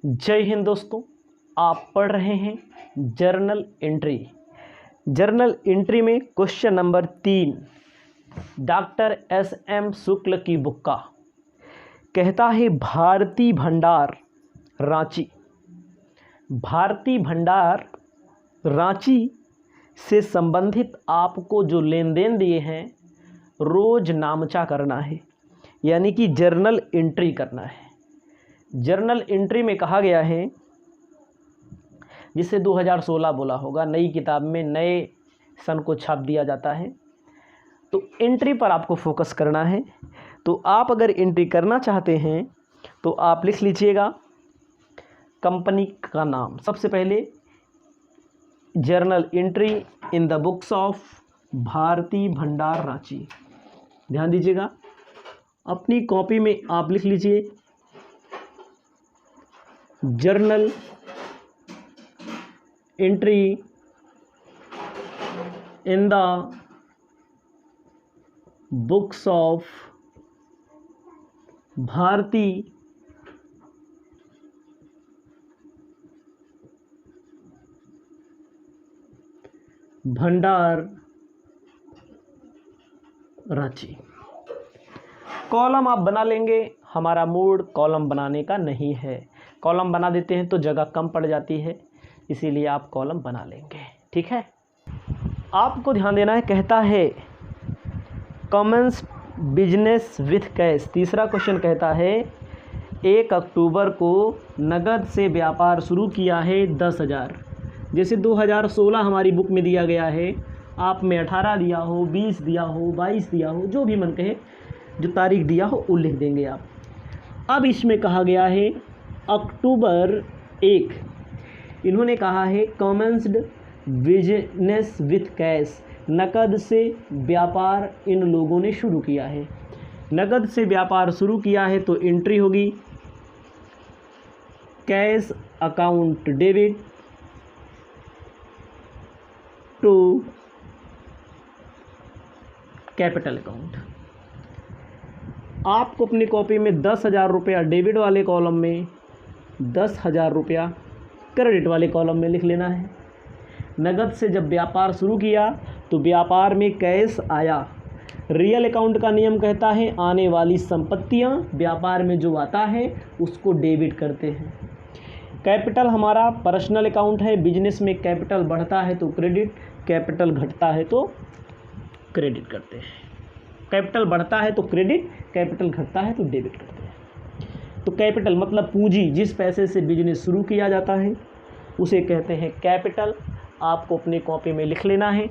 जय हिंद दोस्तों, आप पढ़ रहे हैं जर्नल एंट्री। जर्नल एंट्री में क्वेश्चन नंबर 3 डॉक्टर एस.एम. शुक्ल की बुक का कहता है भारती भंडार रांची। भारती भंडार रांची से संबंधित आपको जो लेन देन दिए हैं रोज नामचा करना है, यानी कि जर्नल एंट्री करना है। जर्नल एंट्री में कहा गया है, जिसे 2016 बोला होगा, नई किताब में नए सन को छाप दिया जाता है, तो एंट्री पर आपको फोकस करना है। तो आप अगर एंट्री करना चाहते हैं तो आप लिख लीजिएगा कंपनी का नाम। सबसे पहले journal entry in the books of Bharati Bhandar Ranchi. ध्यान दीजिएगा, अपनी कॉपी में आप लिख लीजिए journal entry in the books of Bharati Bhandar Ranchi. Column आप बना लेंगे, हमारा मूड कॉलम बनाने का नहीं है। कॉलम बना देते हैं तो जगह कम पड़ जाती है, इसीलिए आप कॉलम बना लेंगे। ठीक है, आपको ध्यान देना है। कहता है कॉमन्स बिजनेस विथ कैश। तीसरा क्वेश्चन कहता है 1 अक्टूबर को नगद से व्यापार शुरू किया है 10,000। जैसे 2016 हमारी बुक में दिया गया है, आप में 18 दिया हो, 20 दिया हो, 22 दिया हो, जो भी मन कहे, जो तारीख दिया हो वो लिख देंगे आप। अब इसमें कहा गया है अक्टूबर 1, इन्होंने कहा है कॉमेंस्ड बिजनेस विथ कैश, नकद से व्यापार इन लोगों ने शुरू किया है। नकद से व्यापार शुरू किया है तो एंट्री होगी cash account debit to capital account. आपको अपनी कॉपी में 10,000 रुपया डेबिट वाले कॉलम में, 10,000 रुपया क्रेडिट वाले कॉलम में लिख लेना है। नगद से जब व्यापार शुरू किया तो व्यापार में कैश आया। रियल अकाउंट का नियम कहता है आने वाली संपत्तियां व्यापार में जो आता है उसको डेबिट करते हैं। कैपिटल हमारा पर्सनल अकाउंट है, बिजनेस में कैपिटल बढ़ता है तो क्रेडिट, कैपिटल घटता है तो क्रेडिट करते हैं। कैपिटल बढ़ता है तो क्रेडिट, कैपिटल घटता है तो डेबिट करते हैं। तो कैपिटल मतलब पूंजी, जिस पैसे से बिजनेस शुरू किया जाता है उसे कहते हैं कैपिटल। आपको अपनी कॉपी में लिख लेना है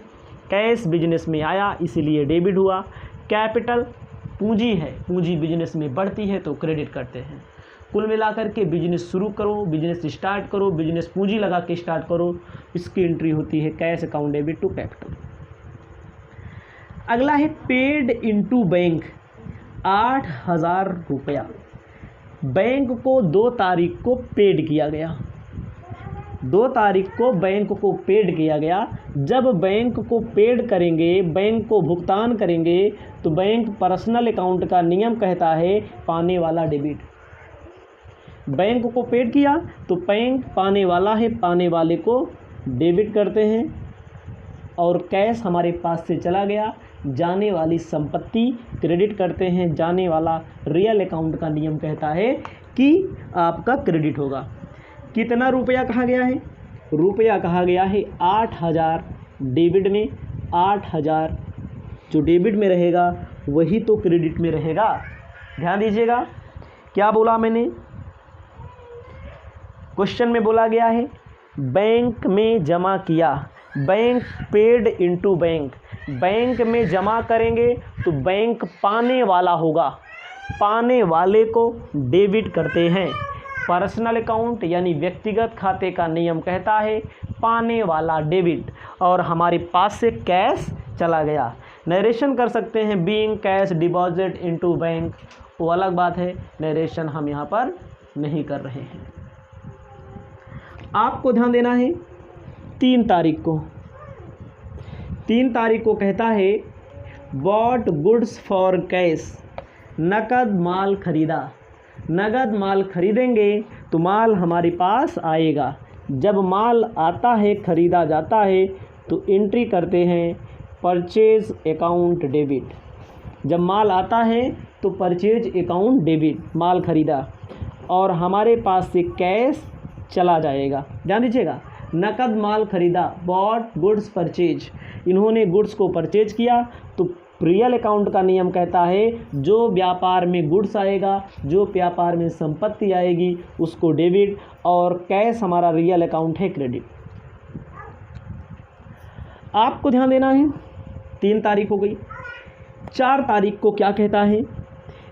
कैश बिजनेस में आया इसीलिए डेबिट हुआ। कैपिटल पूंजी है, पूंजी बिजनेस में बढ़ती है तो क्रेडिट करते हैं। कुल मिलाकर के बिजनेस शुरू करो, बिजनेस स्टार्ट करो, बिजनेस पूंजी लगा के स्टार्ट करो, इसकी एंट्री होती है cash account debit to capital. अगला है पेड इनटू बैंक 8,000 रुपया। बैंक को 2 तारीख को पेड किया गया। 2 तारीख को बैंक को पेड किया गया। जब बैंक को पेड करेंगे, बैंक को भुगतान करेंगे तो बैंक पर्सनल अकाउंट का नियम कहता है पाने वाला डेबिट। बैंक को पेड किया तो बैंक पाने वाला है, पाने वाले को डेबिट करते हैं। और कैश हमारे पास से चला गया, जाने वाली संपत्ति क्रेडिट करते हैं। जाने वाला रियल अकाउंट का नियम कहता है कि आपका क्रेडिट होगा। कितना रुपया कहा गया है? रुपया कहा गया है 8,000 डेबिट में। 8,000 जो डेबिट में रहेगा वही तो क्रेडिट में रहेगा। ध्यान दीजिएगा, क्या बोला मैंने? क्वेश्चन में बोला गया है बैंक में जमा किया, bank paid into bank. Bank में जमा करेंगे तो बैंक पाने वाला होगा, पाने वाले को डेबिट करते हैं। पर्सनल अकाउंट यानी व्यक्तिगत खाते का नियम कहता है पाने वाला डेबिट, और हमारे पास से कैश चला गया। नरेशन कर सकते हैं being cash deposit into bank, वो अलग बात है, नरेशन हम यहाँ पर नहीं कर रहे हैं। आपको ध्यान देना है 3 तारीख को। 3 तारीख को कहता है बॉट गुड्स फॉर कैश, नकद माल खरीदा। नगद माल खरीदेंगे तो माल हमारे पास आएगा। जब माल आता है, खरीदा जाता है, तो एंट्री करते हैं परचेज अकाउंट डेबिट। जब माल आता है तो परचेज अकाउंट डेबिट, माल खरीदा और हमारे पास से कैश चला जाएगा। ध्यान दीजिएगा, नकद माल खरीदा, बॉट गुड्स परचेज, इन्होंने गुड्स को परचेज किया तो रियल अकाउंट का नियम कहता है जो व्यापार में गुड्स आएगा, जो व्यापार में संपत्ति आएगी उसको डेबिट, और कैश हमारा रियल अकाउंट है क्रेडिट। आपको ध्यान देना है, 3 तारीख हो गई। 4 तारीख को क्या कहता है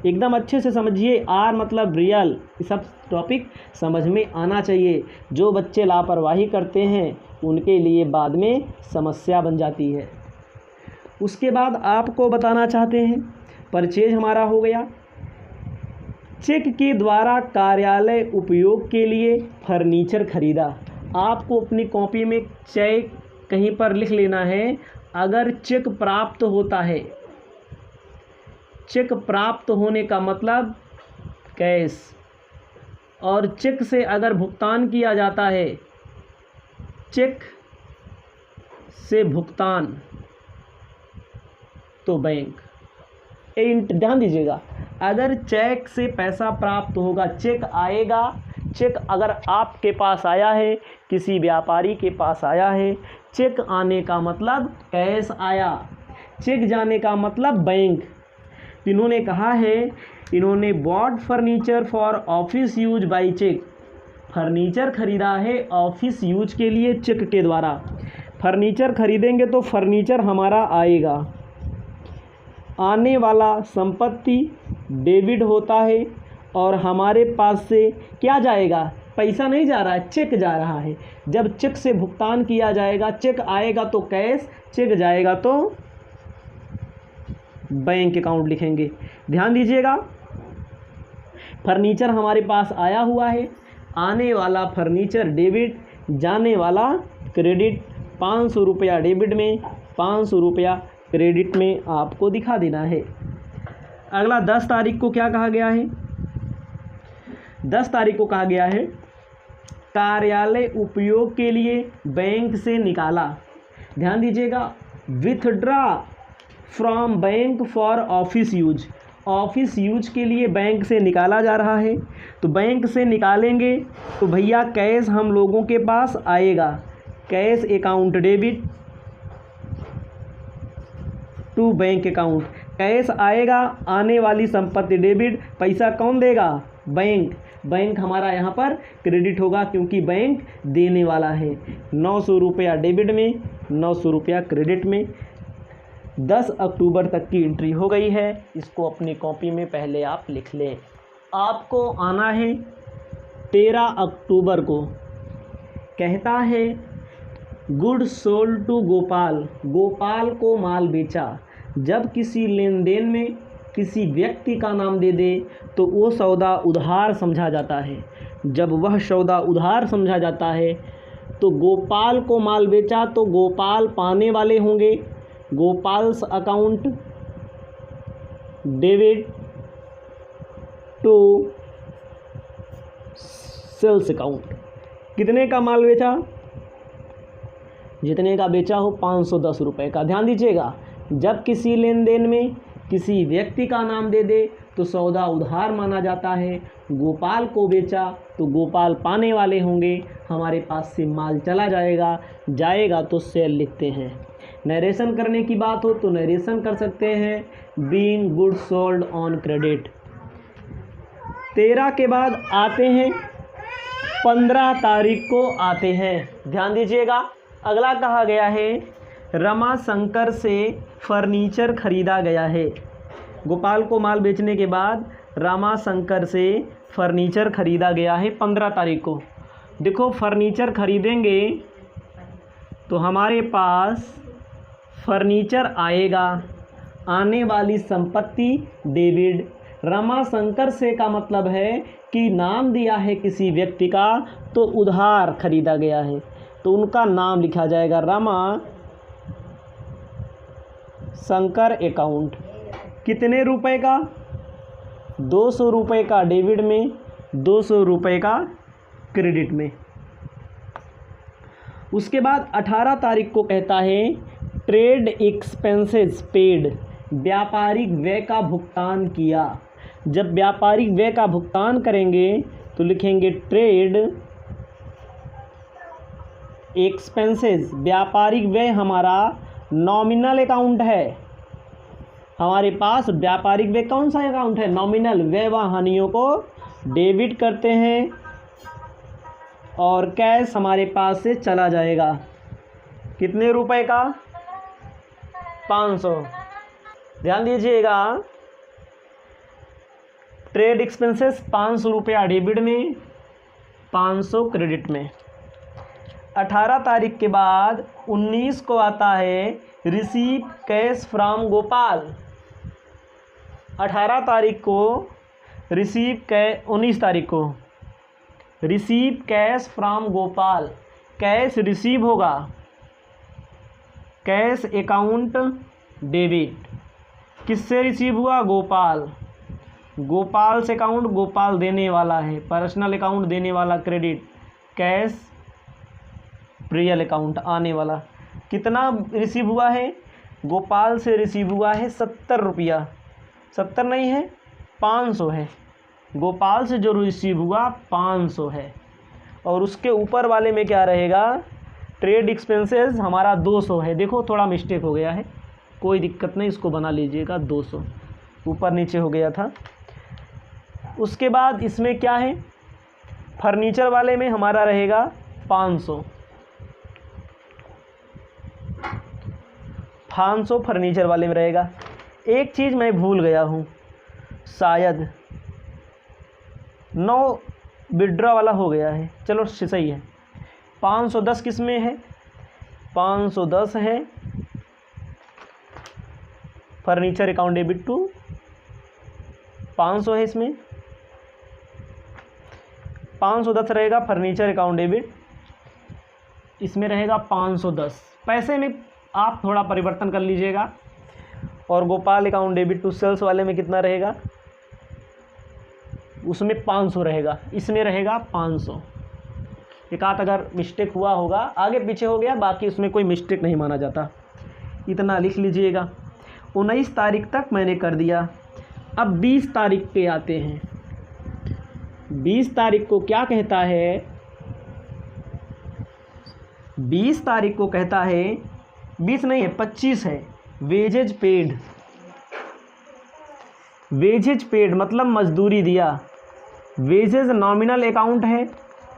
एकदम अच्छे से समझिए। आर मतलब रियल, सब टॉपिक समझ में आना चाहिए। जो बच्चे लापरवाही करते हैं उनके लिए बाद में समस्या बन जाती है। उसके बाद आपको बताना चाहते हैं, परचेज हमारा हो गया। चेक के द्वारा कार्यालय उपयोग के लिए फर्नीचर खरीदा। आपको अपनी कॉपी में चेक कहीं पर लिख लेना है। अगर चेक प्राप्त होता है, चेक प्राप्त होने का मतलब कैश, और चेक से अगर भुगतान किया जाता है, चेक से भुगतान तो बैंक। ध्यान दीजिएगा, अगर चेक से पैसा प्राप्त होगा, चेक आएगा, चेक अगर आपके पास आया है, किसी व्यापारी के पास आया है, चेक आने का मतलब कैश आया, चेक जाने का मतलब बैंक। इन्होंने कहा है, इन्होंने bought furniture for office use by cheque, furniture खरीदा है ऑफिस यूज के लिए चेक के द्वारा। फर्नीचर खरीदेंगे तो फर्नीचर हमारा आएगा। आने वाला संपत्ति डेबिट होता है और हमारे पास से क्या जाएगा, पैसा नहीं जा रहा है, चेक जा रहा है। जब चेक से भुगतान किया जाएगा, चेक आएगा तो कैश, चेक जाएगा तो बैंक अकाउंट लिखेंगे। ध्यान दीजिएगा, फर्नीचर हमारे पास आया हुआ है, आने वाला फर्नीचर डेबिट, जाने वाला क्रेडिट। 500 रुपया डेबिट में, 500 रुपया क्रेडिट में आपको दिखा देना है। अगला 10 तारीख को क्या कहा गया है, 10 तारीख को कहा गया है कार्यालय उपयोग के लिए बैंक से निकाला। ध्यान दीजिएगा, withdraw from bank for office use, office use के लिए बैंक से निकाला जा रहा है। तो बैंक से निकालेंगे तो भैया कैश हम लोगों के पास आएगा, cash account debit to bank account, cash आएगा, आने वाली संपत्ति डेबिट, पैसा कौन देगा, बैंक। बैंक हमारा यहाँ पर क्रेडिट होगा क्योंकि बैंक देने वाला है। 900 रुपया डेबिट में, 900 रुपया क्रेडिट में। 10 अक्टूबर तक की एंट्री हो गई है, इसको अपनी कॉपी में पहले आप लिख लें। आपको आना है 13 अक्टूबर को, कहता है good sold to Gopal, Gopal को माल बेचा। जब किसी लेन देन में किसी व्यक्ति का नाम दे दे तो वो सौदा उधार समझा जाता है। जब वह सौदा उधार समझा जाता है तो गोपाल को माल बेचा तो गोपाल पाने वाले होंगे, Gopal's account debit to sales account. कितने का माल बेचा, जितने का बेचा हो 510 रुपये का। ध्यान दीजिएगा, जब किसी लेन देन में किसी व्यक्ति का नाम दे दे तो सौदा उधार माना जाता है। गोपाल को बेचा तो गोपाल पाने वाले होंगे, हमारे पास से माल चला जाएगा, जाएगा तो सेल लिखते हैं। नरेशन करने की बात हो तो नरेशन कर सकते हैं, being good sold on credit. 13 के बाद आते हैं 15 तारीख को आते हैं। ध्यान दीजिएगा, अगला कहा गया है रमा शंकर से फर्नीचर खरीदा गया है। गोपाल को माल बेचने के बाद रमा शंकर से फर्नीचर खरीदा गया है 15 तारीख को। देखो, फर्नीचर खरीदेंगे तो हमारे पास फर्नीचर आएगा, आने वाली संपत्ति डेबिट। रमा शंकर से का मतलब है कि नाम दिया है किसी व्यक्ति का तो उधार खरीदा गया है, तो उनका नाम लिखा जाएगा रमा शंकर अकाउंट। कितने रुपए का, 200 रुपये का डेबिट में, 200 रुपये का क्रेडिट में। उसके बाद 18 तारीख को कहता है ट्रेड एक्सपेंसेस पेड, व्यापारिक व्यय का भुगतान किया। जब व्यापारिक व्यय का भुगतान करेंगे तो लिखेंगे ट्रेड एक्सपेंसेस। व्यापारिक व्यय हमारा नॉमिनल अकाउंट है, हमारे पास व्यापारिक व्यय कौन सा अकाउंट है? नॉमिनल। व्यय व हानियों को डेबिट करते हैं और कैश हमारे पास से चला जाएगा। कितने रुपए का? 500। ध्यान दीजिएगा, ट्रेड एक्सपेंसेस 500 रुपया डेबिट में, 500 क्रेडिट में। 18 तारीख के बाद 19 को आता है रिसीव कैश फ्रॉम गोपाल। 18 तारीख को रिसीव 19 तारीख को receive cash from Gopal. Cash receive होगा, कैश अकाउंट डेबिट। किससे रिसीव हुआ? गोपाल। गोपाल से अकाउंट, गोपाल देने वाला है, पर्सनल अकाउंट देने वाला क्रेडिट, कैश रियल अकाउंट आने वाला। कितना रिसीव हुआ है? गोपाल से रिसीव हुआ है 70 रुपया। 70 नहीं है, 500 है। गोपाल से जो रिसीव हुआ 500 है। और उसके ऊपर वाले में क्या रहेगा? ट्रेड एक्सपेंसेस हमारा 200 है। देखो थोड़ा मिस्टेक हो गया है, कोई दिक्कत नहीं, इसको बना लीजिएगा 200, ऊपर नीचे हो गया था। उसके बाद इसमें क्या है? फर्नीचर वाले में हमारा रहेगा 500। 500 फर्नीचर वाले में रहेगा। एक चीज़ मैं भूल गया हूँ, शायद 9 विड्रॉ वाला हो गया है। चलो सही है। 510 किस में है? 510 है फर्नीचर अकाउंट डेबिट टू, 500 है इसमें, 510 रहेगा फर्नीचर अकाउंट डेबिट, इसमें रहेगा 510। पैसे में आप थोड़ा परिवर्तन कर लीजिएगा। और Gopal account debit to sales वाले में कितना रहेगा? उसमें 500 रहेगा, इसमें रहेगा 500। एक आध अगर मिस्टेक हुआ होगा, आगे पीछे हो गया, बाकी उसमें कोई मिस्टेक नहीं माना जाता। इतना लिख लीजिएगा। 19 तारीख तक मैंने कर दिया। अब 20 तारीख पे आते हैं। 20 तारीख को क्या कहता है? 20 तारीख को कहता है, 20 नहीं है 25 है, वेजेज पेड। वेजेज पेड मतलब मजदूरी दिया। वेजेज नॉमिनल अकाउंट है,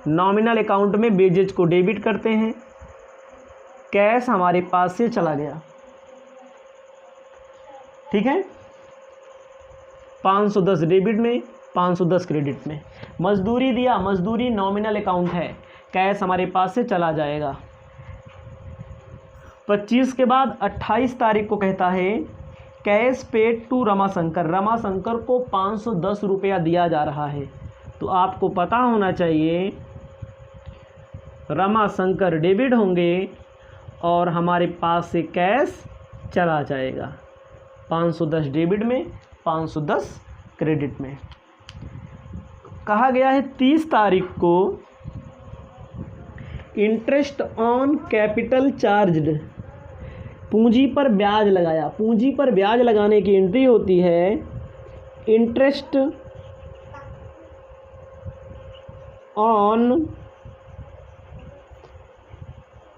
नॉमिनल अकाउंट में वेजेज को डेबिट करते हैं, कैश हमारे पास से चला गया। ठीक है, 510 डेबिट में, 510 क्रेडिट में। मजदूरी दिया, मजदूरी नॉमिनल अकाउंट है, कैश हमारे पास से चला जाएगा। 25 के बाद 28 तारीख को कहता है cash paid to Ramashankar. Ramashankar को 510 रुपया दिया जा रहा है। तो आपको पता होना चाहिए रमाशंकर डेबिट होंगे और हमारे पास से कैश चला जाएगा। 510 डेबिट में, 510 क्रेडिट में। कहा गया है 30 तारीख को इंटरेस्ट ऑन कैपिटल चार्ज्ड, पूंजी पर ब्याज लगाया। पूंजी पर ब्याज लगाने की एंट्री होती है interest on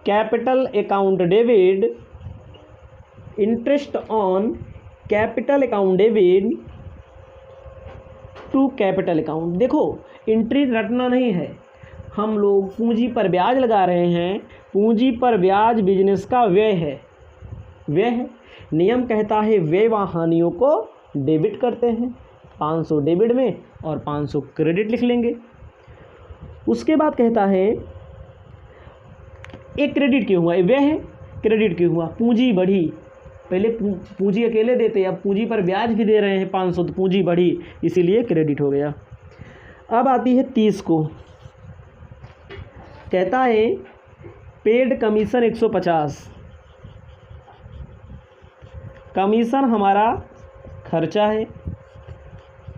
capital account debit, interest on capital account debit to capital account. देखो एंट्री रटना नहीं है, हम लोग पूंजी पर ब्याज लगा रहे हैं। पूंजी पर ब्याज बिजनेस का व्यय है, व्यय है। नियम कहता है व्यय व हानियों को डेबिट करते हैं। 500 डेबिट में और 500 क्रेडिट लिख लेंगे। उसके बाद कहता है एक क्रेडिट क्यों हुआ? व्यय है, क्रेडिट क्यों हुआ? पूंजी बढ़ी। पहले पूंजी अकेले देते, अब पूंजी पर ब्याज भी दे रहे हैं 500, तो पूंजी बढ़ी, इसीलिए क्रेडिट हो गया। अब आती है 30 को, कहता है पेड कमीशन 150। कमीशन हमारा खर्चा है,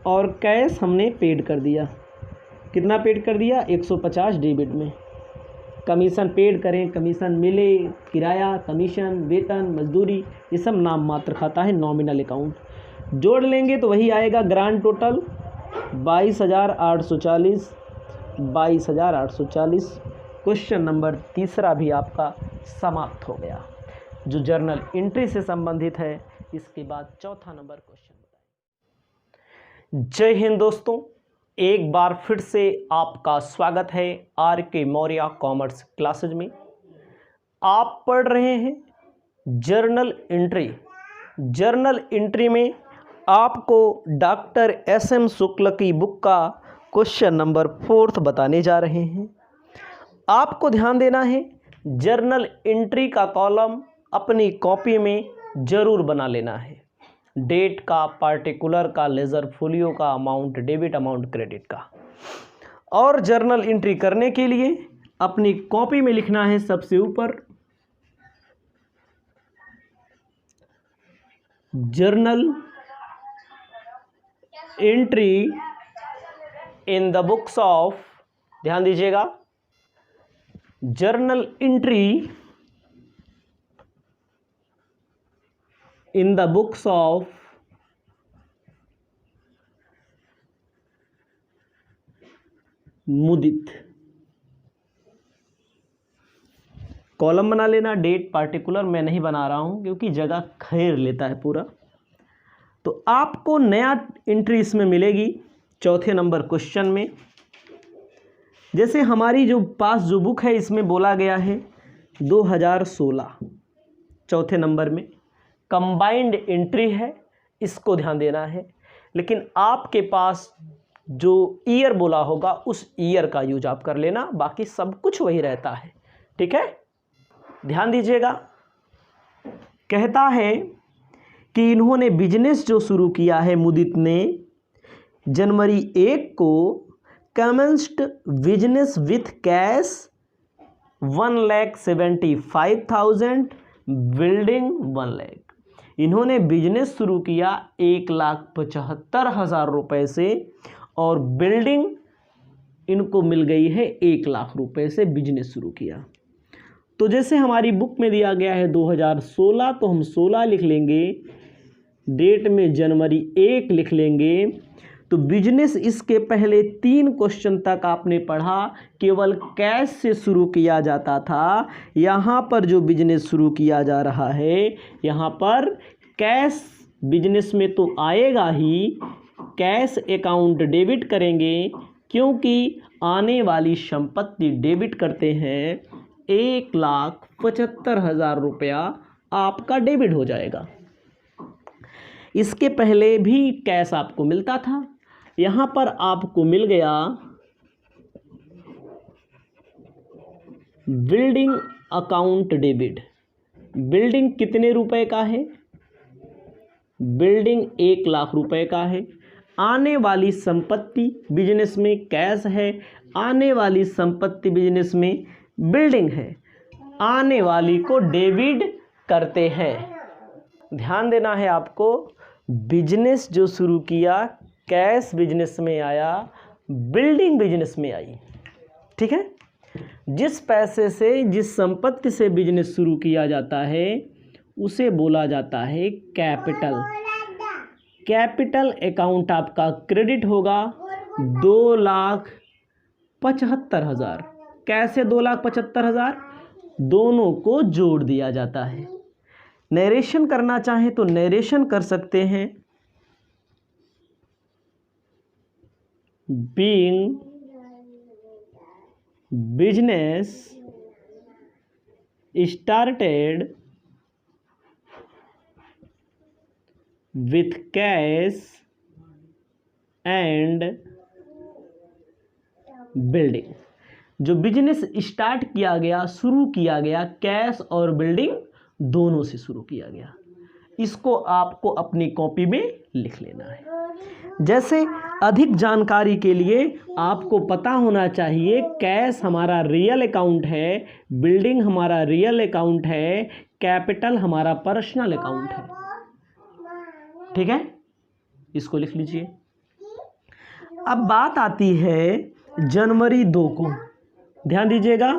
और कैश हमने पेड कर दिया। कितना पेड कर दिया? 150 डेबिट में। कमीशन पेड करें, कमीशन मिले, किराया, कमीशन, वेतन, मजदूरी, ये सब नाम मात्र खाता है, नॉमिनल अकाउंट। जोड़ लेंगे तो वही आएगा ग्रांड टोटल 22,840। 22,840। क्वेश्चन नंबर तीसरा भी आपका समाप्त हो गया, जो जर्नल एंट्री से संबंधित है। इसके बाद चौथा नंबर क्वेश्चन बताएं। जय हिंद दोस्तों, एक बार फिर से आपका स्वागत है RK मौर्य कॉमर्स क्लासेज में। आप पढ़ रहे हैं जर्नल एंट्री। जर्नल एंट्री में आपको डॉक्टर SM शुक्ल की बुक का क्वेश्चन नंबर 4 बताने जा रहे हैं। आपको ध्यान देना है, जर्नल एंट्री का कॉलम अपनी कॉपी में ज़रूर बना लेना है। डेट का, पार्टिकुलर का, लेजर फोलियो का, अमाउंट डेबिट, अमाउंट क्रेडिट का। और जर्नल एंट्री करने के लिए अपनी कॉपी में लिखना है सबसे ऊपर journal entry in the books of, ध्यान दीजिएगा, journal entry in the books of Mudit. Column बना लेना। डेट, पार्टिकुलर मैं नहीं बना रहा हूं क्योंकि जगह घेर लेता है पूरा। तो आपको नया एंट्री इसमें मिलेगी चौथे नंबर क्वेश्चन में। जैसे हमारी जो पास जो बुक है इसमें बोला गया है 2016 चौथे नंबर में कंबाइंड एंट्री है, इसको ध्यान देना है। लेकिन आपके पास जो ईयर बोला होगा उस ईयर का यूज आप कर लेना, बाकी सब कुछ वही रहता है। ठीक है, ध्यान दीजिएगा। कहता है कि इन्होंने बिजनेस जो शुरू किया है, मुदित ने जनवरी 1 को commenced business with cash 1,75,000, building 1 lakh. इन्होंने बिजनेस शुरू किया 1,75,000 रुपये से और बिल्डिंग इनको मिल गई है 1 लाख रुपये से। बिजनेस शुरू किया तो जैसे हमारी बुक में दिया गया है 2016, तो हम 16 लिख लेंगे, डेट में जनवरी 1 लिख लेंगे। तो बिजनेस इसके पहले 3 क्वेश्चन तक आपने पढ़ा केवल कैश से शुरू किया जाता था। यहाँ पर जो बिजनेस शुरू किया जा रहा है, यहाँ पर कैश बिजनेस में तो आएगा ही, कैश अकाउंट डेबिट करेंगे क्योंकि आने वाली संपत्ति डेबिट करते हैं। 1,75,000 रुपया आपका डेबिट हो जाएगा। इसके पहले भी कैश आपको मिलता था, यहाँ पर आपको मिल गया बिल्डिंग अकाउंट डेबिट। बिल्डिंग कितने रुपए का है? बिल्डिंग 1 लाख रुपए का है। आने वाली संपत्ति बिजनेस में कैश है, आने वाली संपत्ति बिजनेस में बिल्डिंग है। आने वाली को डेबिट करते हैं। ध्यान देना है आपको, बिजनेस जो शुरू किया कैश बिजनेस में आया, बिल्डिंग बिजनेस में आई। ठीक है, जिस पैसे से, जिस संपत्ति से बिजनेस शुरू किया जाता है उसे बोला जाता है कैपिटल। कैपिटल अकाउंट आपका क्रेडिट होगा 2,75,000। कैसे 2,75,000? दोनों को जोड़ दिया जाता है। नरेशन करना चाहें तो नरेशन कर सकते हैं। Being business started with cash and building. जो बिजनेस स्टार्ट किया गया, शुरू किया गया, कैश और बिल्डिंग दोनों से शुरू किया गया। इसको आपको अपनी कॉपी में लिख लेना है। जैसे अधिक जानकारी के लिए आपको पता होना चाहिए, कैश हमारा रियल अकाउंट है, बिल्डिंग हमारा रियल अकाउंट है, कैपिटल हमारा पर्सनल अकाउंट है। ठीक है, इसको लिख लीजिए। अब बात आती है जनवरी 2 को, ध्यान दीजिएगा,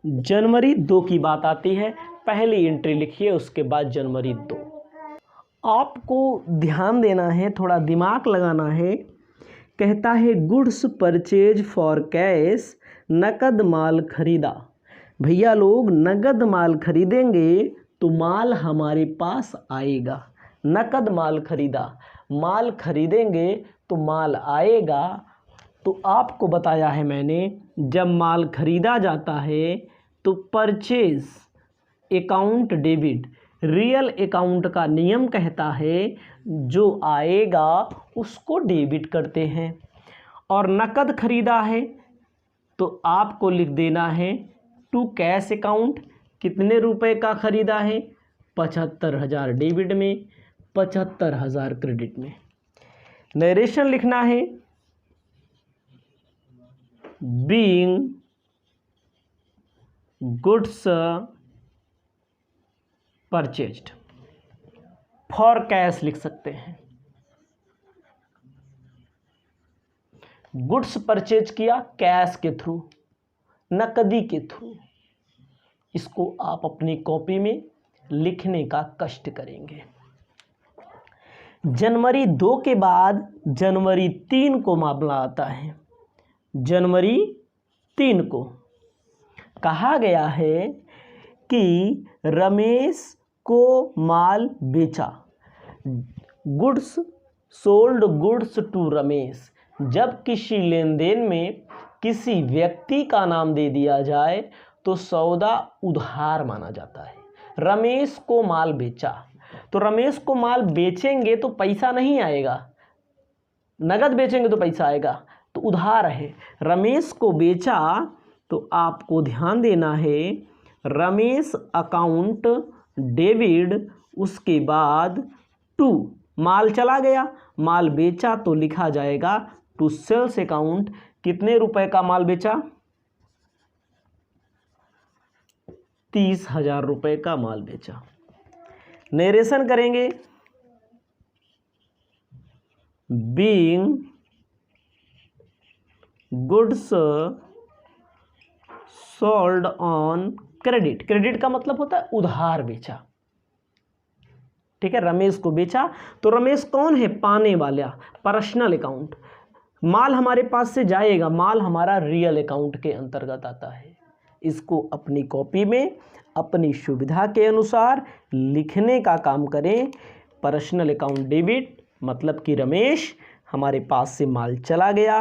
जनवरी 2 की बात आती है। पहली एंट्री लिखिए, उसके बाद जनवरी 2। आपको ध्यान देना है, थोड़ा दिमाग लगाना है। कहता है गुड्स परचेज फॉर कैश, नकद माल खरीदा। भैया लोग नकद माल खरीदेंगे तो माल हमारे पास आएगा। नकद माल खरीदा, माल खरीदेंगे तो माल आएगा। तो आपको बताया है मैंने, जब माल खरीदा जाता है तो purchase account debit, real account का नियम कहता है जो आएगा उसको डेबिट करते हैं। और नकद खरीदा है तो आपको लिख देना है टू कैश अकाउंट। कितने रुपए का खरीदा है? 75,000 डेबिट में, 75,000 क्रेडिट में। नरेशन लिखना है, being goods purchased for cash लिख सकते हैं। गुड्स परचेज किया कैश के थ्रू, नकदी के थ्रू। इसको आप अपनी कॉपी में लिखने का कष्ट करेंगे। जनवरी 2 के बाद जनवरी 3 को मामला आता है। जनवरी 3 को कहा गया है कि रमेश को माल बेचा। Goods sold goods to Ramesh. जब किसी लेन देन में किसी व्यक्ति का नाम दे दिया जाए तो सौदा उधार माना जाता है। रमेश को माल बेचा, तो रमेश को माल बेचेंगे तो पैसा नहीं आएगा, नगद बेचेंगे तो पैसा आएगा, तो उधार है। रमेश को बेचा तो आपको ध्यान देना है, रमेश अकाउंट डेबिट, उसके बाद टू माल चला गया, माल बेचा तो लिखा जाएगा टू सेल्स अकाउंट। कितने रुपए का माल बेचा? 30,000 रुपए का माल बेचा। नरेशन करेंगे, being goods sold on credit. Credit का मतलब होता है उधार बेचा, ठीक है। रमेश को बेचा, तो रमेश कौन है? पाने वाला, पर्सनल अकाउंट। माल हमारे पास से जाएगा, माल हमारा रियल अकाउंट के अंतर्गत आता है। इसको अपनी कॉपी में अपनी सुविधा के अनुसार लिखने का काम करें। पर्सनल अकाउंट डेबिट मतलब कि रमेश हमारे पास से माल चला गया।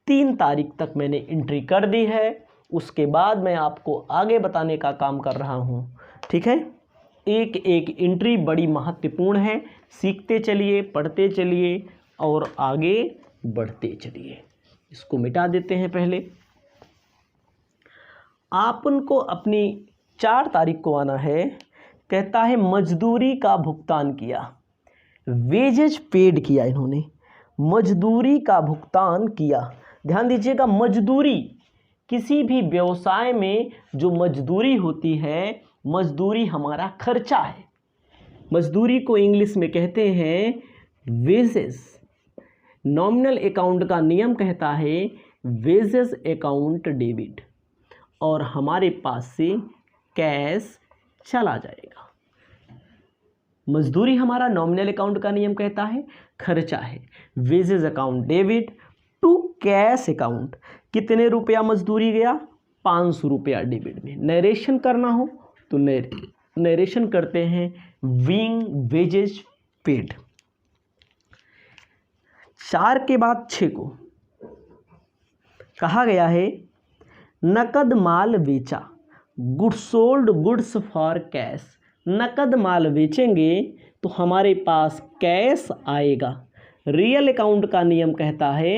3 तारीख तक मैंने एंट्री कर दी है, उसके बाद मैं आपको आगे बताने का काम कर रहा हूँ, ठीक है। एक एक एंट्री बड़ी महत्वपूर्ण है। सीखते चलिए, पढ़ते चलिए और आगे बढ़ते चलिए। इसको मिटा देते हैं। पहले आपन को अपनी 4 तारीख को आना है। कहता है मजदूरी का भुगतान किया, वेजेज पेड किया। इन्होंने मजदूरी का भुगतान किया। ध्यान दीजिएगा, मजदूरी किसी भी व्यवसाय में जो मजदूरी होती है, मजदूरी हमारा खर्चा है। मजदूरी को इंग्लिश में कहते हैं वेजेस। नॉमिनल अकाउंट का नियम कहता है वेजेस अकाउंट डेबिट, और हमारे पास से कैश चला जाएगा। मजदूरी हमारा नॉमिनल अकाउंट का नियम कहता है खर्चा है। Wages account debit to cash account. कितने रुपया मजदूरी गया? 500 रुपया डेबिट में। नरेशन करना हो तो नरेशन करते हैं, बीइंग वेजेज पेड। 4 के बाद 6 को कहा गया है नकद माल बेचा, goods sold goods for cash. नकद माल बेचेंगे तो हमारे पास कैश आएगा। रियल अकाउंट का नियम कहता है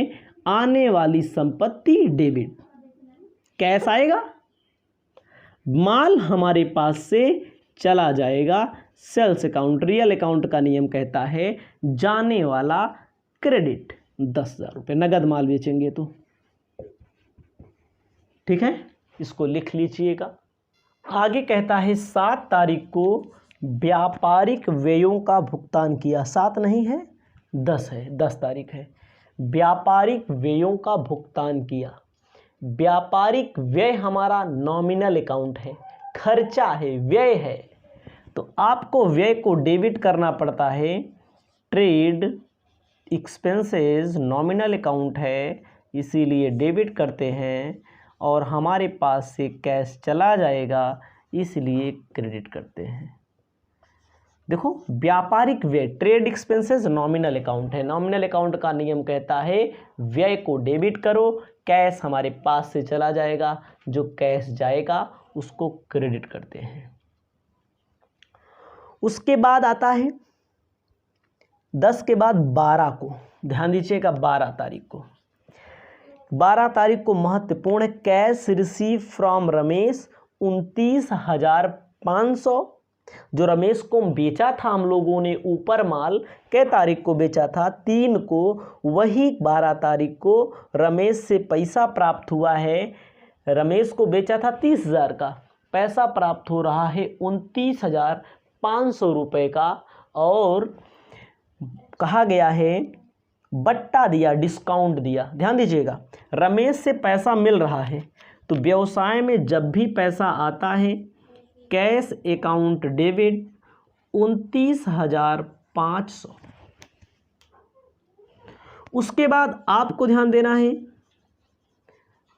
आने वाली संपत्ति डेबिट, कैश आएगा, माल हमारे पास से चला जाएगा। सेल्स अकाउंट, रियल अकाउंट का नियम कहता है जाने वाला क्रेडिट 10,000 रुपये। नगद माल बेचेंगे तो, ठीक है। इसको लिख लीजिएगा। आगे कहता है 7 तारीख को व्यापारिक व्ययों का भुगतान किया। 7 नहीं है, 10 है, 10 तारीख है। व्यापारिक व्ययों का भुगतान किया। व्यापारिक व्यय हमारा नॉमिनल अकाउंट है, खर्चा है, व्यय है, तो आपको व्यय को डेबिट करना पड़ता है। ट्रेड एक्सपेंसेस नॉमिनल अकाउंट है, इसीलिए डेबिट करते हैं, और हमारे पास से कैश चला जाएगा, इसलिए क्रेडिट करते हैं। देखो, व्यापारिक व्यय, ट्रेड एक्सपेंसेस नॉमिनल अकाउंट है। नॉमिनल अकाउंट का नियम कहता है व्यय को डेबिट करो, कैश हमारे पास से चला जाएगा, जो कैश जाएगा उसको क्रेडिट करते हैं। उसके बाद आता है 10 के बाद 12 को, ध्यान दीजिएगा 12 तारीख को। 12 तारीख को महत्वपूर्ण है, कैश रिसीव फ्रॉम रमेश 29,500। जो रमेश को बेचा था हम लोगों ने ऊपर माल, कै तारीख को बेचा था? 3 को। वही 12 तारीख को रमेश से पैसा प्राप्त हुआ है। रमेश को बेचा था 30,000 का, पैसा प्राप्त हो रहा है 29,500 रुपये का, और कहा गया है बट्टा दिया, डिस्काउंट दिया। ध्यान दीजिएगा, रमेश से पैसा मिल रहा है, तो व्यवसाय में जब भी पैसा आता है कैश अकाउंट डेबिट 29,500। उसके बाद आपको ध्यान देना है,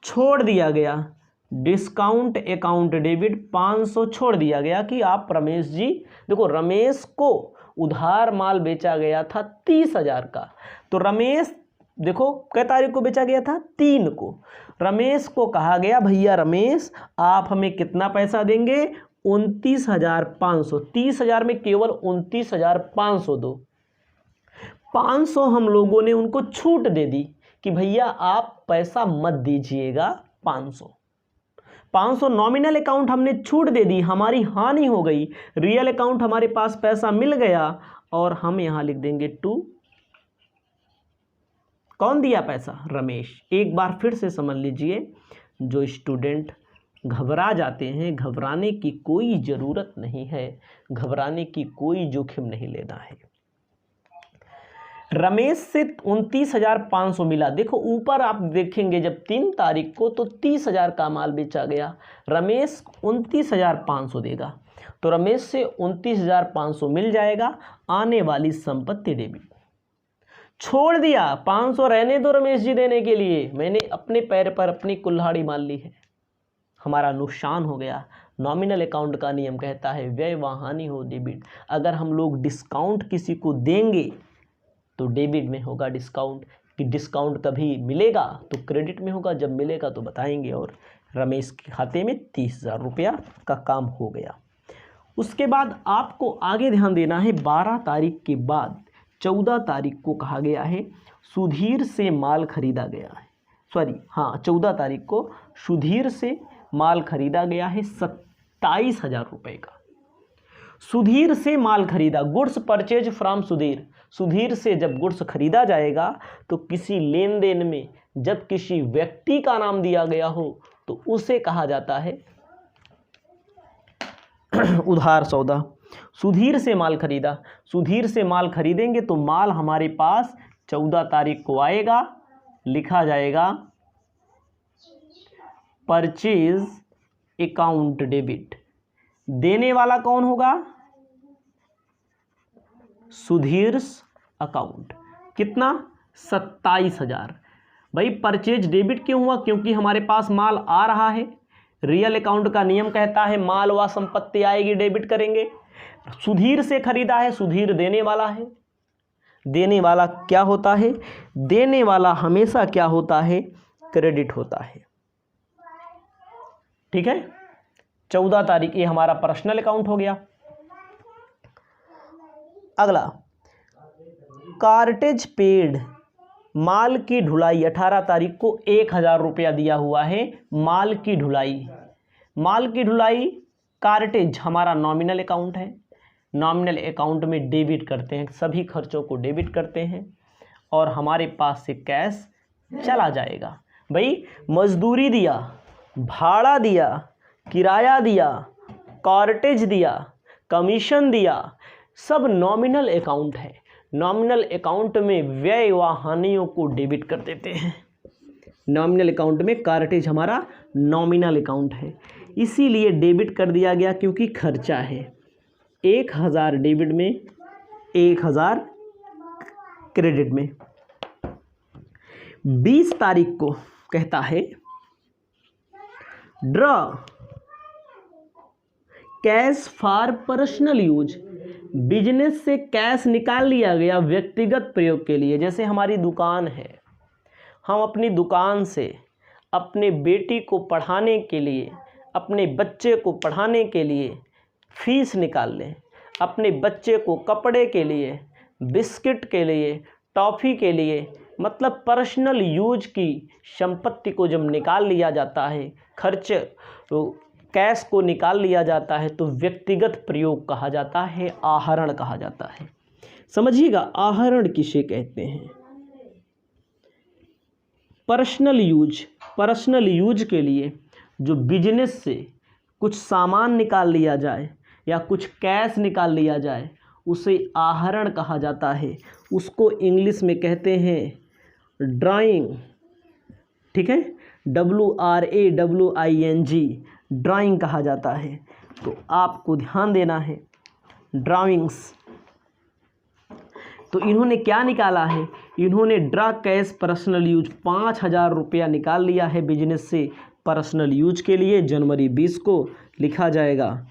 छोड़ दिया गया डिस्काउंट अकाउंट डेबिट 500 छोड़ दिया गया कि आप रमेश जी, देखो रमेश को उधार माल बेचा गया था 30,000 का, तो रमेश देखो कै तारीख को बेचा गया था? 3 को। रमेश को कहा गया भैया रमेश आप हमें कितना पैसा देंगे? 29,500। 30,000 में केवल 29,500 दो। 500 हम लोगों ने उनको छूट दे दी कि भैया आप पैसा मत दीजिएगा। 500 नॉमिनल अकाउंट हमने छूट दे दी, हमारी हानि हो गई। रियल अकाउंट हमारे पास पैसा मिल गया, और हम यहां लिख देंगे टू। कौन दिया पैसा? रमेश। एक बार फिर से समझ लीजिए, जो स्टूडेंट घबरा जाते हैं, घबराने की कोई ज़रूरत नहीं है, घबराने की कोई जोखिम नहीं लेना है। रमेश से 29,500 मिला। देखो ऊपर आप देखेंगे जब 3 तारीख को तो 30,000 का माल बेचा गया, रमेश 29,500 देगा, तो रमेश से 29,500 मिल जाएगा। आने वाली संपत्ति डेबिट। छोड़ दिया 500 रहने दो रमेश जी देने के लिए, मैंने अपने पैर पर अपनी कुल्हाड़ी मार ली है, हमारा नुकसान हो गया। नॉमिनल अकाउंट का नियम कहता है व्यय व हानि हो डेबिट। अगर हम लोग डिस्काउंट किसी को देंगे तो डेबिट में होगा डिस्काउंट, कि डिस्काउंट कभी मिलेगा तो क्रेडिट में होगा, जब मिलेगा तो बताएंगे। और रमेश के खाते में 30,000 रुपया का काम हो गया। उसके बाद आपको आगे ध्यान देना है, 12 तारीख के बाद 14 तारीख को कहा गया है सुधीर से माल खरीदा गया है। 14 तारीख को सुधीर से माल खरीदा गया है 27,000 रुपये का। सुधीर से माल खरीदा, goods purchase from Sudhir. Sudhir से जब गुड्स खरीदा जाएगा तो किसी लेन देन में जब किसी व्यक्ति का नाम दिया गया हो तो उसे कहा जाता है उधार सौदा। सुधीर से माल खरीदा, सुधीर से माल खरीदेंगे तो माल हमारे पास 14 तारीख को आएगा, लिखा जाएगा परचेज अकाउंट डेबिट। देने वाला कौन होगा? सुधीर अकाउंट। कितना? 27,000। भाई परचेज डेबिट क्यों हुआ? क्योंकि हमारे पास माल आ रहा है। रियल अकाउंट का नियम कहता है माल व संपत्ति आएगी डेबिट करेंगे। सुधीर से खरीदा है, सुधीर देने वाला है। देने वाला क्या होता है? देने वाला हमेशा क्या होता है? क्रेडिट होता है। ठीक है, 14 तारीख ये हमारा पर्सनल अकाउंट हो गया। अगला कार्टेज पेड, माल की ढुलाई 18 तारीख को 1,000 रुपया दिया हुआ है। माल की ढुलाई, माल की ढुलाई कार्टेज हमारा नॉमिनल अकाउंट है। नॉमिनल अकाउंट में डेबिट करते हैं, सभी खर्चों को डेबिट करते हैं और हमारे पास से कैश चला जाएगा। भाई मजदूरी दिया, भाड़ा दिया, किराया दिया, कार्टेज दिया, कमीशन दिया, सब नॉमिनल अकाउंट है। नॉमिनल अकाउंट में व्यय व हानियों को डेबिट कर देते हैं। नॉमिनल अकाउंट में कार्टेज हमारा नॉमिनल अकाउंट है, इसीलिए डेबिट कर दिया गया क्योंकि खर्चा है। 1000 डेबिट में, 1000 क्रेडिट में। 20 तारीख को कहता है draw cash for personal use. Business से कैश निकाल लिया गया व्यक्तिगत प्रयोग के लिए। जैसे हमारी दुकान है, हम अपनी दुकान से अपने बेटी को पढ़ाने के लिए, अपने बच्चे को पढ़ाने के लिए फीस निकाल लें, अपने बच्चे को कपड़े के लिए, बिस्किट के लिए, टॉफ़ी के लिए, मतलब पर्सनल यूज की संपत्ति को जब निकाल लिया जाता है, खर्च कैश को निकाल लिया जाता है, तो व्यक्तिगत प्रयोग कहा जाता है, आहरण कहा जाता है। समझिएगा, आहरण किसे कहते हैं? पर्सनल यूज के लिए जो बिजनेस से कुछ सामान निकाल लिया जाए या कुछ कैश निकाल लिया जाए, उसे आहरण कहा जाता है। उसको इंग्लिश में कहते हैं ड्राइंग। ठीक है, WRAWING, ड्राइंग कहा जाता है। तो आपको ध्यान देना है, ड्राइंग्स। तो इन्होंने क्या निकाला है? इन्होंने ड्रा कैश पर्सनल यूज 5000 रुपया निकाल लिया है बिजनेस से पर्सनल यूज के लिए। जनवरी 20 को लिखा जाएगा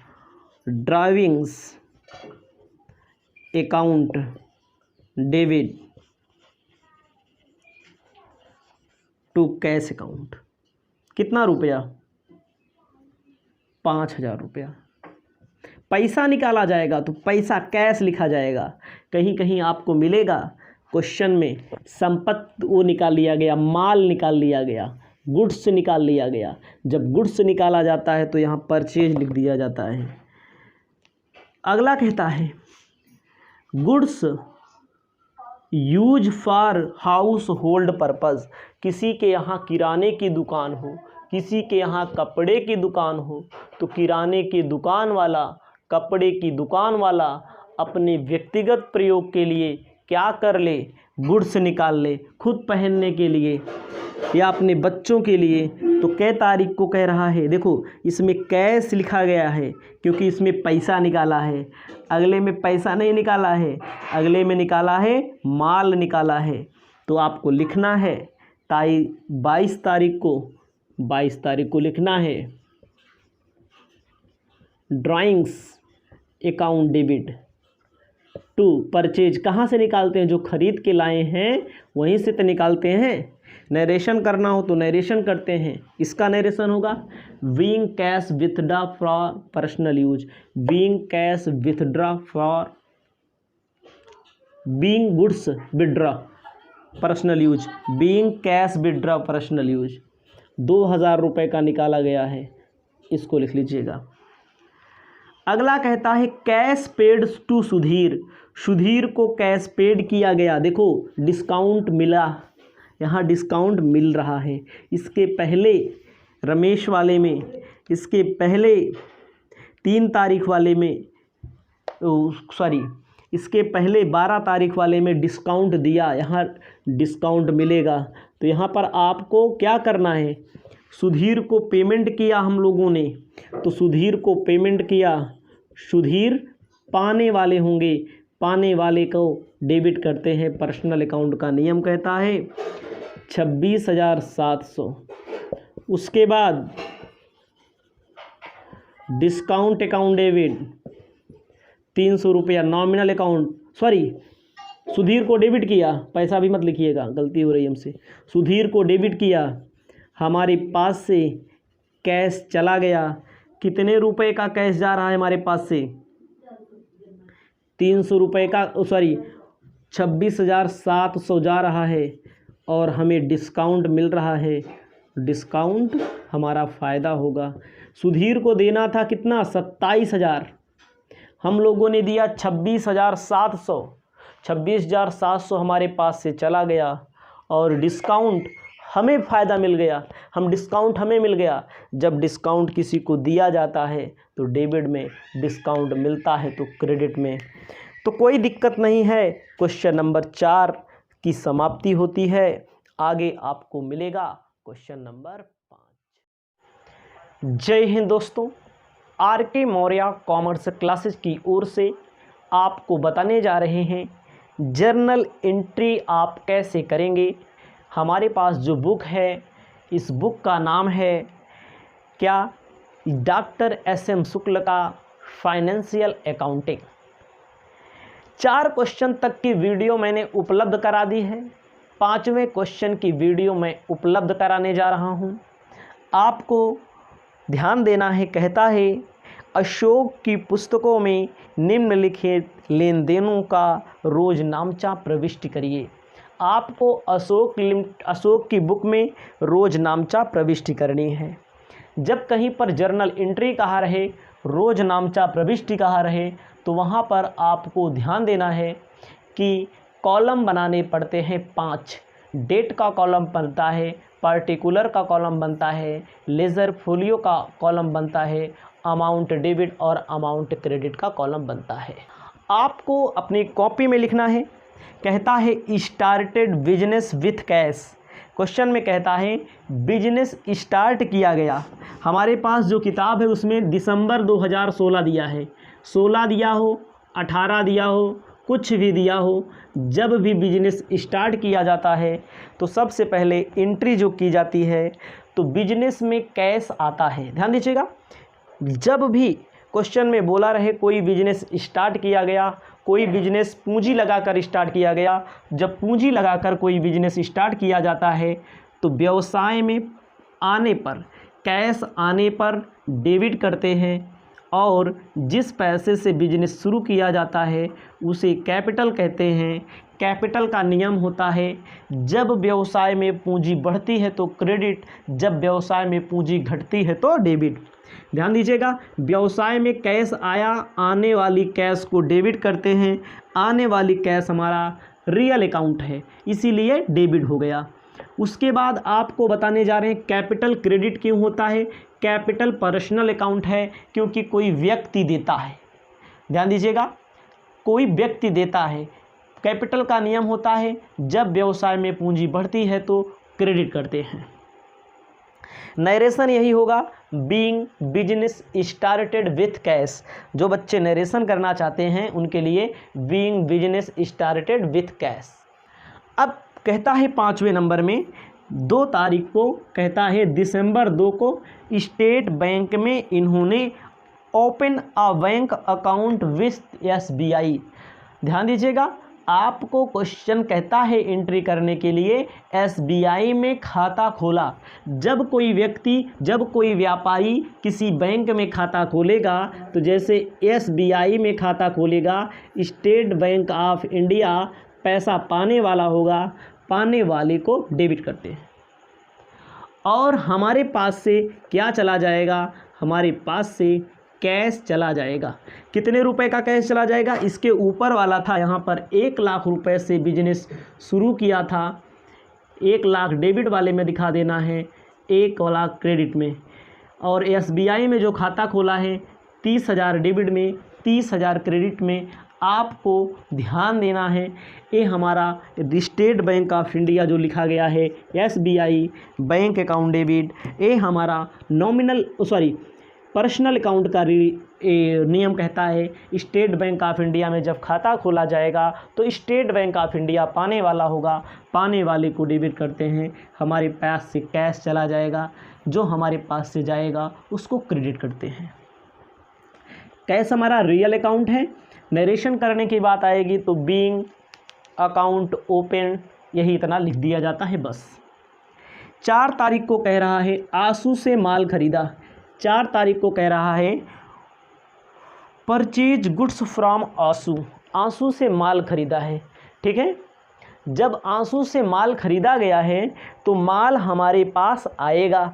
drawings account debit to cash account. कितना रुपया? 5000 रुपया। पैसा निकाला जाएगा तो पैसा कैश लिखा जाएगा। कहीं कहीं आपको मिलेगा क्वेश्चन में संपत्ति वो निकाल लिया गया, माल निकाल लिया गया, गुड्स निकाल लिया गया। जब गुड्स निकाला जाता है तो यहाँ परचेज लिख दिया जाता है। अगला कहता है goods use for house hold purpose. किसी के यहाँ किराने की दुकान हो, किसी के यहाँ कपड़े की दुकान हो, तो किराने की दुकान वाला, कपड़े की दुकान वाला अपने व्यक्तिगत प्रयोग के लिए क्या कर ले? गुड्स निकाल ले, खुद पहनने के लिए या अपने बच्चों के लिए। तो कै तारीख को कह रहा है? देखो, इसमें कैश लिखा गया है क्योंकि इसमें पैसा निकाला है। अगले में पैसा नहीं निकाला है, अगले में निकाला है माल निकाला है। तो आपको लिखना है 22 तारीख को लिखना है drawings account debit to purchase. कहाँ से निकालते हैं? जो खरीद के लाए हैं वहीं से तो निकालते हैं। नरेशन करना हो तो नरेशन करते हैं। इसका नरेशन होगा being cash withdraw for personal use, being cash withdraw for, being goods withdraw personal use, being cash withdraw personal use. 2000 रुपये का निकाला गया है, इसको लिख लीजिएगा। अगला कहता है cash paid to Sudhir. Sudhir को कैश पेड किया गया। देखो, डिस्काउंट मिला, यहाँ डिस्काउंट मिल रहा है। इसके पहले रमेश वाले में, इसके पहले 3 तारीख वाले में, इसके पहले 12 तारीख वाले में डिस्काउंट दिया, यहाँ डिस्काउंट मिलेगा। तो यहाँ पर आपको क्या करना है? सुधीर को पेमेंट किया हम लोगों ने, तो सुधीर को पेमेंट किया। सुधीर पाने वाले होंगे, पाने वाले को डेबिट करते हैं। पर्सनल अकाउंट का नियम कहता है 26,700। उसके बाद डिस्काउंट अकाउंट डेबिट 300 रुपया। नॉमिनल अकाउंट, सुधीर को डेबिट किया, पैसा भी मत लिखिएगा, गलती हो रही है हमसे। सुधीर को डेबिट किया, हमारे पास से कैश चला गया। कितने रुपए का कैश जा रहा है हमारे पास से? 300 रुपये का, 26,700 जा रहा है और हमें डिस्काउंट मिल रहा है। डिस्काउंट हमारा फ़ायदा होगा। सुधीर को देना था कितना? 27,000। हम लोगों ने दिया 26,700। 26,700 हमारे पास से चला गया और डिस्काउंट हमें फ़ायदा मिल गया। डिस्काउंट हमें मिल गया। जब डिस्काउंट किसी को दिया जाता है तो डेबिट में डिस्काउंट मिलता है तो क्रेडिट में। तो कोई दिक्कत नहीं है, क्वेश्चन नंबर 4 की समाप्ति होती है। आगे आपको मिलेगा क्वेश्चन नंबर 5। जय हिंद दोस्तों, आर.के. मौर्य कॉमर्स क्लासेस की ओर से आपको बताने जा रहे हैं जर्नल एंट्री आप कैसे करेंगे। हमारे पास जो बुक है, इस बुक का नाम है क्या, डॉक्टर एस.एम. शुक्ल का फाइनेंशियल अकाउंटिंग। 4 क्वेश्चन तक की वीडियो मैंने उपलब्ध करा दी है, 5वें क्वेश्चन की वीडियो मैं उपलब्ध कराने जा रहा हूं। आपको ध्यान देना है। कहता है अशोक की पुस्तकों में निम्नलिखित लेन देनों का रोज नामचा प्रविष्ट करिए। आपको अशोक की बुक में रोज नामचा प्रविष्टि करनी है। जब कहीं पर जर्नल एंट्री कहा रहे, रोज नामचा प्रविष्टि कहा रहे, तो वहाँ पर आपको ध्यान देना है कि कॉलम बनाने पड़ते हैं 5। डेट का कॉलम बनता है, पार्टिकुलर का कॉलम बनता है, लेजर फोलियो का कॉलम बनता है, अमाउंट डेबिट और अमाउंट क्रेडिट का कॉलम बनता है। आपको अपनी कॉपी में लिखना है। कहता है started business with cash. Question में कहता है बिजनेस स्टार्ट किया गया। हमारे पास जो किताब है उसमें दिसंबर 2016 दिया है, 16 दिया हो, 18 दिया हो, कुछ भी दिया हो, जब भी बिजनेस स्टार्ट किया जाता है तो सबसे पहले एंट्री जो की जाती है तो बिजनेस में कैश आता है। ध्यान दीजिएगा, जब भी क्वेश्चन में बोला रहे कोई बिजनेस स्टार्ट किया गया, कोई बिजनेस पूंजी लगाकर स्टार्ट किया गया, जब पूंजी लगाकर कोई बिजनेस स्टार्ट किया जाता है तो व्यवसाय में आने पर, कैश आने पर डेबिट करते हैं और जिस पैसे से बिजनेस शुरू किया जाता है उसे कैपिटल कहते हैं। कैपिटल का नियम होता है जब व्यवसाय में पूंजी बढ़ती है तो क्रेडिट, जब व्यवसाय में पूंजी घटती है तो डेबिट। ध्यान दीजिएगा, व्यवसाय में कैश आया, आने वाली कैश को डेबिट करते हैं। आने वाली कैश हमारा रियल अकाउंट है, इसीलिए डेबिट हो गया। उसके बाद आपको बताने जा रहे हैं कैपिटल क्रेडिट क्यों होता है। कैपिटल पर्सनल अकाउंट है क्योंकि कोई व्यक्ति देता है। ध्यान दीजिएगा, कोई व्यक्ति देता है। कैपिटल का नियम होता है जब व्यवसाय में पूंजी बढ़ती है तो क्रेडिट करते हैं। नरेशन यही होगा, being business started with cash. जो बच्चे नरेशन करना चाहते हैं उनके लिए being business started with cash. अब कहता है 5वें नंबर में 2 तारीख को, कहता है दिसंबर 2 को स्टेट बैंक में इन्होंने open a bank account with SBI। ध्यान दीजिएगा, आपको क्वेश्चन कहता है एंट्री करने के लिए SBI में खाता खोला। जब कोई व्यक्ति, जब कोई व्यापारी किसी बैंक में खाता खोलेगा तो जैसे SBI में खाता खोलेगा, स्टेट बैंक ऑफ इंडिया पैसा पाने वाला होगा, पाने वाले को डेबिट करते हैं। और हमारे पास से क्या चला जाएगा, हमारे पास से कैश चला जाएगा। कितने रुपए का कैश चला जाएगा, इसके ऊपर वाला था, यहाँ पर 1 लाख रुपए से बिजनेस शुरू किया था, 1 लाख डेबिट वाले में दिखा देना है, 1 लाख क्रेडिट में। और SBI में जो खाता खोला है 30,000 डेबिट में, 30,000 क्रेडिट में। आपको ध्यान देना है, ये हमारा स्टेट बैंक ऑफ इंडिया जो लिखा गया है SBI बैंक अकाउंट डेबिट, ये हमारा पर्सनल अकाउंट का नियम कहता है स्टेट बैंक ऑफ इंडिया में जब खाता खोला जाएगा तो स्टेट बैंक ऑफ इंडिया पाने वाला होगा, पाने वाले को डेबिट करते हैं। हमारे पास से कैश चला जाएगा, जो हमारे पास से जाएगा उसको क्रेडिट करते हैं। कैश हमारा रियल अकाउंट है। नरेशन करने की बात आएगी तो बीइंग अकाउंट ओपन, यही इतना लिख दिया जाता है बस। 4 तारीख को कह रहा है आंसू से माल खरीदा। 4 तारीख को कह रहा है परचेज गुड्स फ्रॉम आंसू। आंसू से माल खरीदा है, ठीक है। जब आंसू से माल खरीदा गया है तो माल हमारे पास आएगा।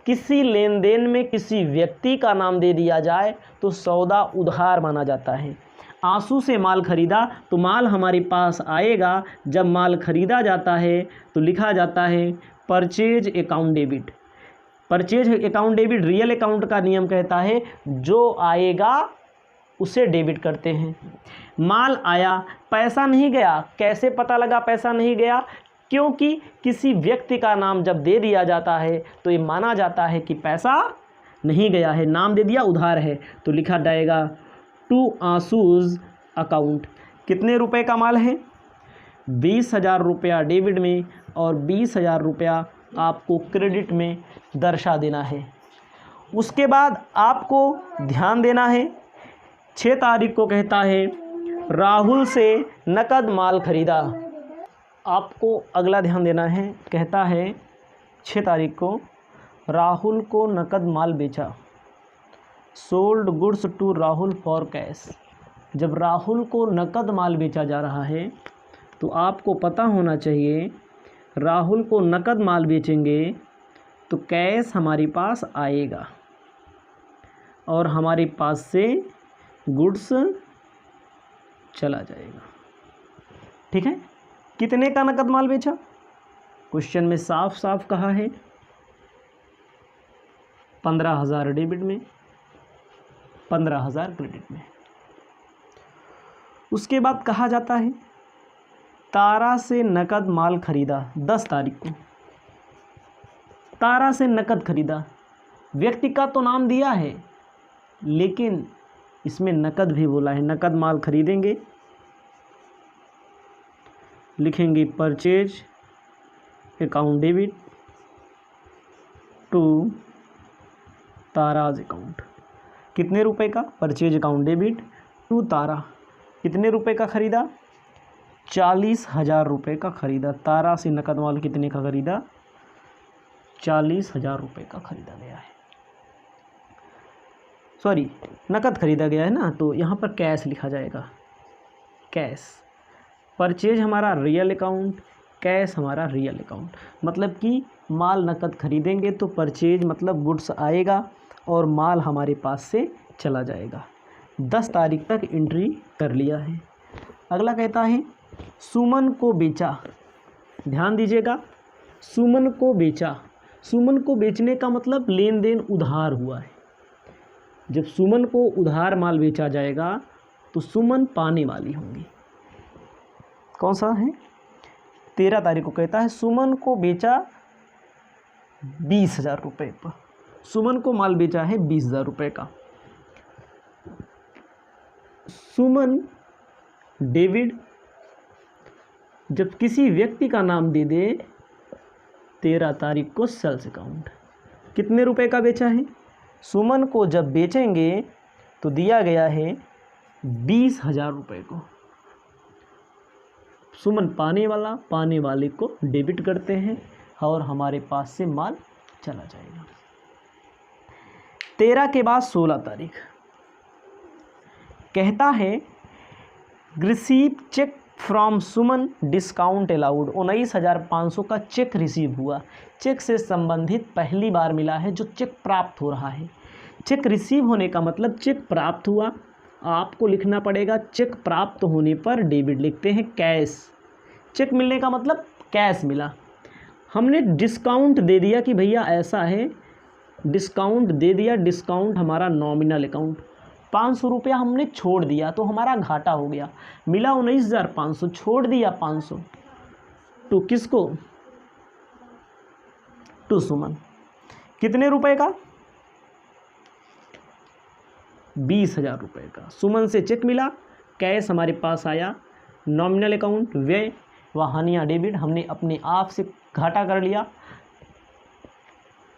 किसी लेन देन में किसी व्यक्ति का नाम दे दिया जाए तो सौदा उधार माना जाता है। आंसू से माल खरीदा तो माल हमारे पास आएगा। जब माल खरीदा जाता है तो लिखा जाता है purchase account debit. Purchase account debit real account का नियम कहता है जो आएगा उसे डेबिट करते हैं। माल आया, पैसा नहीं गया। कैसे पता लगा पैसा नहीं गया? क्योंकि किसी व्यक्ति का नाम जब दे दिया जाता है तो ये माना जाता है कि पैसा नहीं गया है। नाम दे दिया, उधार है, तो लिखा जाएगा टू आंसूज अकाउंट। कितने रुपए का माल है? 20,000 रुपया डेबिट में और 20,000 रुपया आपको क्रेडिट में दर्शा देना है। उसके बाद आपको ध्यान देना है, 6 तारीख को कहता है राहुल से नकद माल खरीदा। आपको अगला ध्यान देना है, कहता है 6 तारीख को राहुल को नकद माल बेचा। Sold goods to Rahul for cash. जब राहुल को नकद माल बेचा जा रहा है तो आपको पता होना चाहिए राहुल को नकद माल बेचेंगे तो कैश हमारे पास आएगा और हमारे पास से गुड्स चला जाएगा। ठीक है, कितने का नकद माल बेचा? क्वेश्चन में साफ साफ कहा है 15,000 डेबिट में, 15,000 क्रेडिट में। उसके बाद कहा जाता है तारा से नकद माल खरीदा। 10 तारीख को तारा से नकद खरीदा। व्यक्ति का तो नाम दिया है लेकिन इसमें नकद भी बोला है। नकद माल खरीदेंगे, लिखेंगे purchase account debit to Tara's account. कितने रुपए का? Purchase account debit to Tara. कितने रुपए का खरीदा? 40,000 रुपये का खरीदा। तारा से नकद माल कितने का खरीदा? 40,000 रुपये का खरीदा गया है। सॉरी, नकद खरीदा गया है ना, तो यहाँ पर कैश लिखा जाएगा। कैश, परचेज हमारा रियल अकाउंट, कैश हमारा रियल अकाउंट। मतलब कि माल नकद खरीदेंगे तो परचेज मतलब गुड्स आएगा और माल हमारे पास से चला जाएगा। 10 तारीख तक एंट्री कर लिया है। अगला कहता है सुमन को बेचा। ध्यान दीजिएगा, सुमन को बेचा। सुमन को बेचने का मतलब लेन देन उधार हुआ है। जब सुमन को उधार माल बेचा जाएगा तो सुमन पाने वाली होंगी। कौन सा है? 13 तारीख को कहता है सुमन को बेचा 20,000 रुपये पर। सुमन को माल बेचा है 20,000 रुपये का। सुमन डेबिट जब किसी व्यक्ति का नाम दे दे 13 तारीख को सेल्स अकाउंट। कितने रुपए का बेचा है? सुमन को जब बेचेंगे तो दिया गया है 20,000 रुपये को। सुमन पाने वाले को डेबिट करते हैं और हमारे पास से माल चला जाएगा। 13 के बाद 16 तारीख कहता है receive cheque from Suman discount allowed. 19,500 का चेक रिसीव हुआ। चेक से संबंधित पहली बार मिला है जो चेक प्राप्त हो रहा है। चेक रिसीव होने का मतलब चेक प्राप्त हुआ। आपको लिखना पड़ेगा चेक प्राप्त होने पर डेबिट लिखते हैं कैश। चेक मिलने का मतलब कैश मिला। हमने डिस्काउंट दे दिया कि भैया ऐसा है, डिस्काउंट दे दिया। डिस्काउंट हमारा नॉमिनल अकाउंट, 500 रुपया हमने छोड़ दिया तो हमारा घाटा हो गया। मिला 19,500, छोड़ दिया 500। टू किसको? टू सुमन। कितने रुपए का? 20,000 रुपये का। सुमन से चेक मिला, कैश हमारे पास आया, नॉमिनल अकाउंट व्यय व हानियाँ डेबिट, हमने अपने आप से घाटा कर लिया।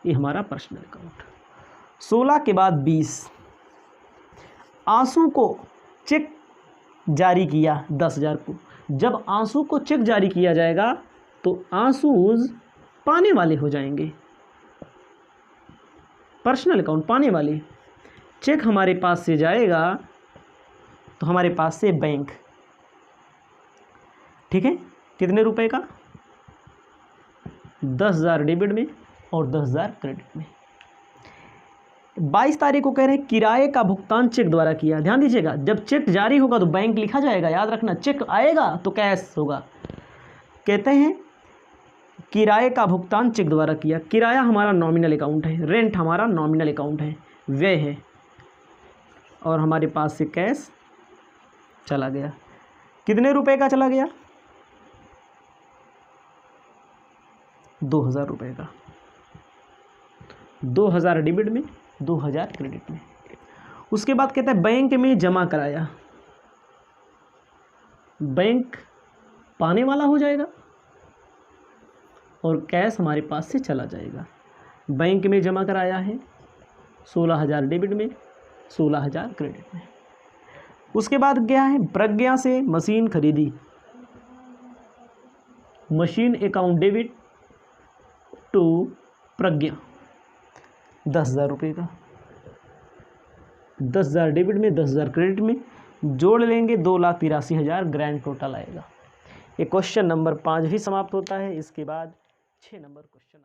ये हमारा पर्सनल अकाउंट। 16 के बाद 20 आंसू को चेक जारी किया 10,000 को। जब आंसू को चेक जारी किया जाएगा तो आंसूज पाने वाले हो जाएंगे। पर्सनल अकाउंट पाने वाले। चेक हमारे पास से जाएगा तो हमारे पास से बैंक। ठीक है, कितने रुपए का? 10,000 डेबिट में और 10,000 क्रेडिट में। 22 तारीख को कह रहे हैं किराए का भुगतान चेक द्वारा किया। ध्यान दीजिएगा, जब चेक जारी होगा तो बैंक लिखा जाएगा, याद रखना। चेक आएगा तो कैश होगा। कहते हैं किराए का भुगतान चेक द्वारा किया। किराया हमारा नॉमिनल अकाउंट है, रेंट हमारा नॉमिनल अकाउंट है, व्यय है, और हमारे पास से कैश चला गया। कितने रुपए का चला गया? 2000 रुपये का। 2000 डेबिट में, 2000 क्रेडिट में। उसके बाद कहता है बैंक में जमा कराया। बैंक पाने वाला हो जाएगा और कैश हमारे पास से चला जाएगा। बैंक में जमा कराया है 16,000 डेबिट में, 16,000 क्रेडिट में। उसके बाद क्या है? प्रज्ञा से मशीन खरीदी। मशीन अकाउंट डेबिट टू प्रज्ञा 10,000 रुपये का। 10,000 डेबिट में, 10,000 क्रेडिट में, जोड़ लेंगे 2,83,000 ग्रैंड टोटल आएगा। ये क्वेश्चन नंबर 5 भी समाप्त होता है। इसके बाद 6 नंबर क्वेश्चन